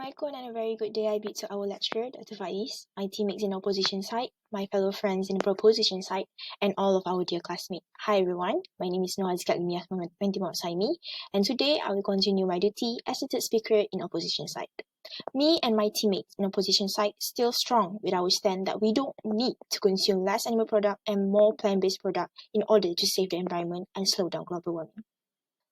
Assalamualaikum and a very good day I bid to our lecturer, Dr. Faiz, my teammates in opposition side, my fellow friends in the proposition side, and all of our dear classmates. Hi everyone, my name is Noha Zikat Limiah Mentimot Saimi, and today I will continue my duty as the third speaker in opposition side. Me and my teammates in opposition side still strong with our stand that we don't need to consume less animal product and more plant-based product in order to save the environment and slow down global warming.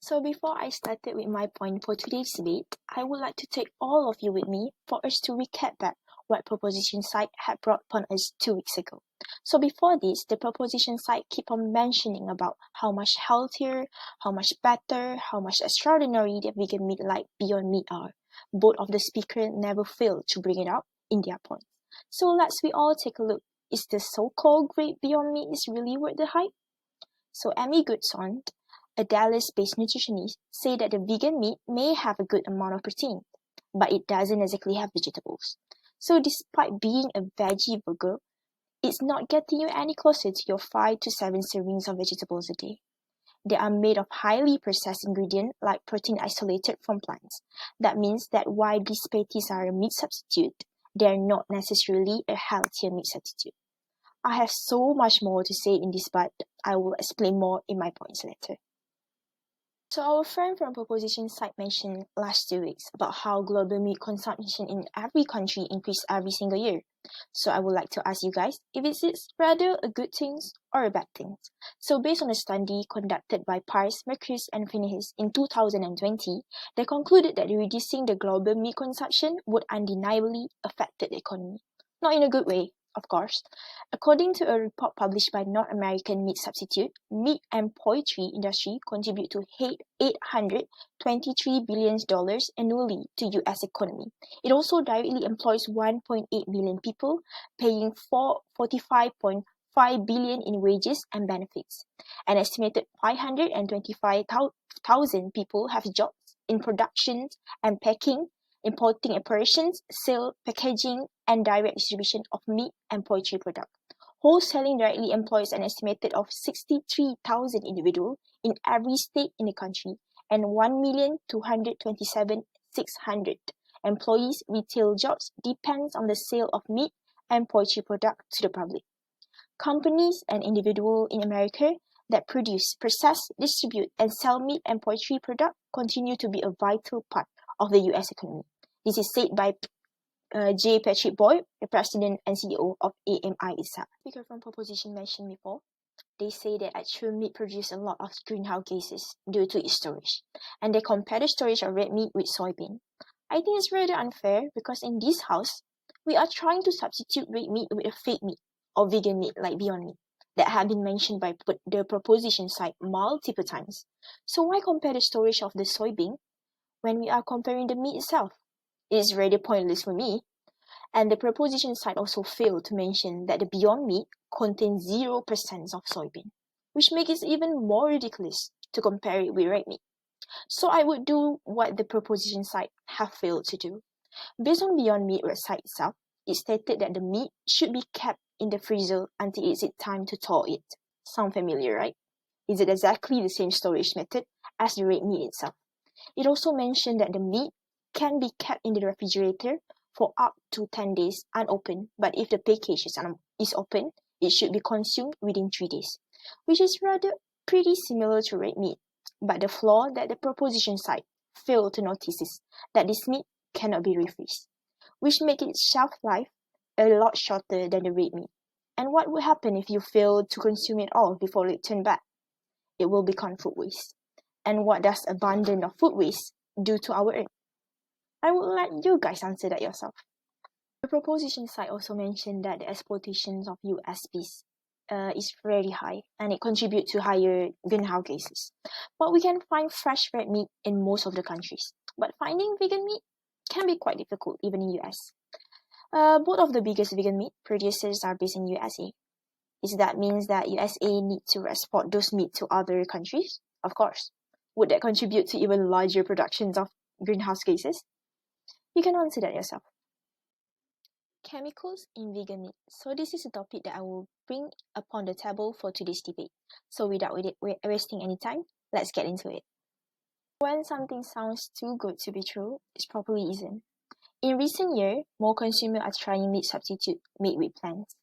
So before I started with my point for today's debate, I would like to take all of you with me for us to recap back what proposition side had brought upon us 2 weeks ago. So before this, the proposition side keep on mentioning about how much healthier, how much better, how much extraordinary the vegan meat like Beyond Meat are. Both of the speakers never failed to bring it up in their points. So let's we all take a look. Is the so-called great Beyond Meat is really worth the hype? So Amy Goodson, a Dallas-based nutritionist, say that the vegan meat may have a good amount of protein, but it doesn't exactly have vegetables. So despite being a veggie burger, it's not getting you any closer to your 5 to 7 servings of vegetables a day. They are made of highly processed ingredients like protein isolated from plants. That means that while these patties are a meat substitute, they are not necessarily a healthier meat substitute. I have so much more to say in this, but I will explain more in my points later. So our friend from proposition side mentioned last 2 weeks about how global meat consumption in every country increased every single year. So I would like to ask you guys if it is rather a good thing or a bad thing. So based on a study conducted by Pars, Mercus and Finihis in 2020, they concluded that reducing the global meat consumption would undeniably affect the economy. Not in a good way, of course. According to a report published by North American Meat Substitute, meat and poultry industry contribute to $823 billion annually to U.S. economy. It also directly employs 1.8 million people, paying $45.5 billion in wages and benefits. An estimated 525,000 people have jobs in production and packing, importing operations, sale, packaging, and direct distribution of meat and poultry products. Wholesaling directly employs an estimated of 63,000 individuals in every state in the country and 1,227,600 employees. Retail jobs depends on the sale of meat and poultry products to the public. Companies and individuals in America that produce, process, distribute, and sell meat and poultry products continue to be a vital part of the U.S. economy. This is said by J. Patrick Boyd, the president and CEO of AMI itself. Speaker from proposition mentioned before, they say that actual meat produces a lot of greenhouse gases due to its storage, and they compare the storage of red meat with soybean. I think it's rather unfair because in this house, we are trying to substitute red meat with a fake meat or vegan meat like Beyond Meat that have been mentioned by the proposition side multiple times. So why compare the storage of the soybean when we are comparing the meat itself? It is really pointless for me. And the proposition side also failed to mention that the Beyond Meat contains 0% of soybean, which makes it even more ridiculous to compare it with red meat. So I would do what the proposition side have failed to do. Based on Beyond Meat website itself, it stated that the meat should be kept in the freezer until it's time to thaw it. Sound familiar, right? Is it exactly the same storage method as the red meat itself? It also mentioned that the meat can be kept in the refrigerator for up to 10 days unopened, but if the package is open, it should be consumed within 3 days, which is rather pretty similar to red meat. But the flaw that the proposition side failed to notice is that this meat cannot be refreezed, which makes its shelf life a lot shorter than the red meat. And what would happen if you fail to consume it all before it turns bad? It will become food waste. And what does abundance of food waste do to our earth? I will let you guys answer that yourself. The proposition side also mentioned that the exploitation of US beef is very high and it contributes to higher greenhouse gases. But we can find fresh red meat in most of the countries. But finding vegan meat can be quite difficult even in US. Both of the biggest vegan meat producers are based in USA. Is that means that USA need to export those meat to other countries? Of course. Would that contribute to even larger productions of greenhouse gases? You can answer that yourself. Chemicals in vegan meat. So this is a topic that I will bring upon the table for today's debate. So without wasting any time, let's get into it. When something sounds too good to be true, it probably isn't. In recent years, more consumers are trying meat substitute made with plants,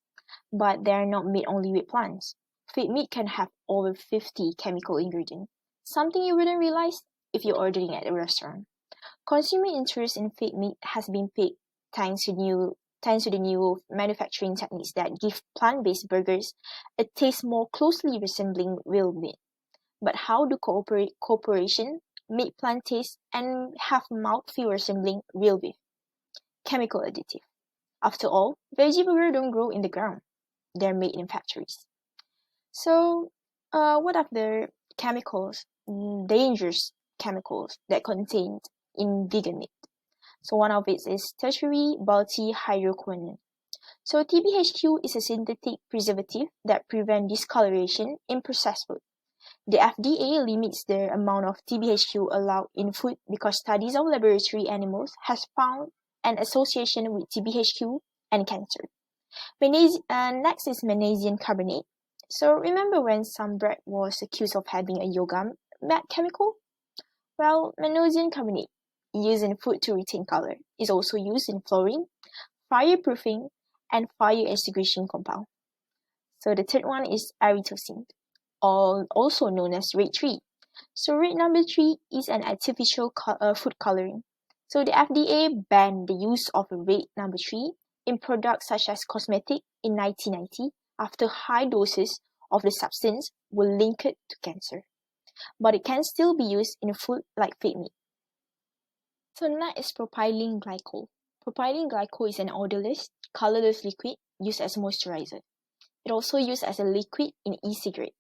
but they are not made only with plants. Fake meat can have over 50 chemical ingredients, something you wouldn't realize if you're ordering at a restaurant. Consumer interest in fake meat has been peaked thanks to the new manufacturing techniques that give plant-based burgers a taste more closely resembling real meat. But how do corporations make plant taste and have mouthfeel resembling real beef? Chemical additive. After all, veggie burgers don't grow in the ground; they're made in factories. So, what are the chemicals, dangerous chemicals that contained in vegan meat? So one of it is tertiary butyrhydroquinone. So TBHQ is a synthetic preservative that prevents discoloration in processed food. The FDA limits the amount of TBHQ allowed in food because studies of laboratory animals has found an association with TBHQ and cancer. Next is magnesium carbonate. So remember when some bread was accused of having a yoga mat chemical? Well, magnesium carbonate, used in food to retain color, is also used in flooring, fireproofing, and fire extinguishing compound. So the third one is erythrocin, also known as red 3. So red number 3 is an artificial food coloring. So the FDA banned the use of red number 3 in products such as cosmetic in 1990 after high doses of the substance were linked to cancer. But it can still be used in food like fake meat. So next is propylene glycol. Propylene glycol is an odorless, colorless liquid used as moisturizer. It also used as a liquid in e-cigarette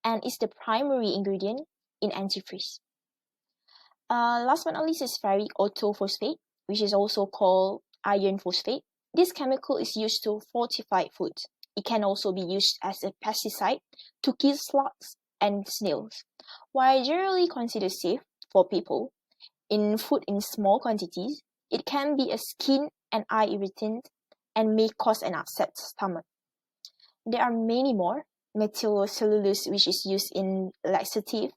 and is the primary ingredient in antifreeze. Last but not least is ferric orthophosphate, which is also called iron phosphate. This chemical is used to fortify food. It can also be used as a pesticide to kill slugs and snails. While generally considered safe for people in food in small quantities, it can be a skin and eye irritant and may cause an upset stomach. There are many more. Methylcellulose, which is used in laxative,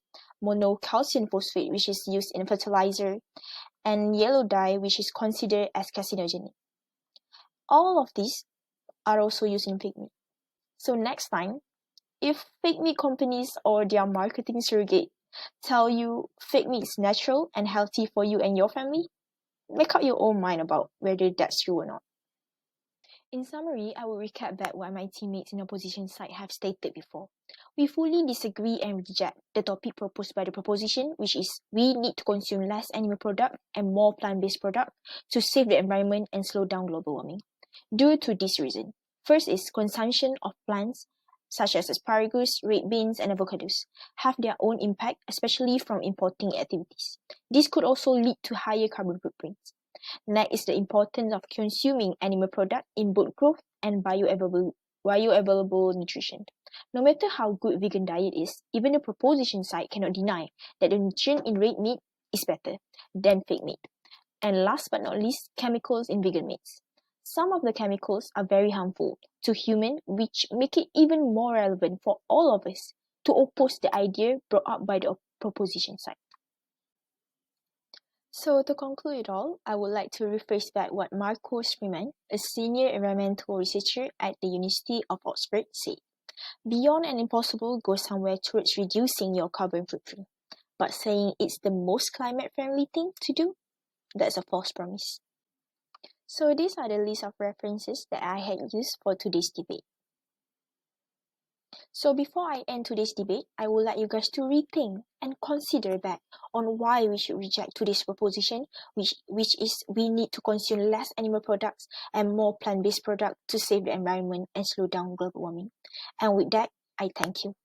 monocalcium phosphate, which is used in fertilizer, and yellow dye, which is considered as carcinogenic. All of these are also used in fake meat. So next time, if fake meat companies or their marketing surrogate tell you fake meat is natural and healthy for you and your family, make up your own mind about whether that's true or not. In summary, I will recap back what my teammates in opposition side have stated before. We fully disagree and reject the topic proposed by the proposition, which is we need to consume less animal product and more plant-based product to save the environment and slow down global warming. Due to this reason, first is consumption of plants such as asparagus, red beans, and avocados have their own impact, especially from importing activities. This could also lead to higher carbon footprints. Next is the importance of consuming animal products in both growth and bioavailable nutrition. No matter how good vegan diet is, even the proposition side cannot deny that the nutrient in red meat is better than fake meat. And last but not least, chemicals in vegan meats. Some of the chemicals are very harmful to humans, which make it even more relevant for all of us to oppose the idea brought up by the proposition side. So to conclude it all, I would like to rephrase back what Marcus Freeman, a senior environmental researcher at the University of Oxford, said. Beyond and impossible go somewhere towards reducing your carbon footprint. But saying it's the most climate-friendly thing to do, that's a false promise. So these are the list of references that I had used for today's debate. So before I end today's debate, I would like you guys to rethink and consider back on why we should reject today's proposition, which is we need to consume less animal products and more plant-based products to save the environment and slow down global warming. And with that, I thank you.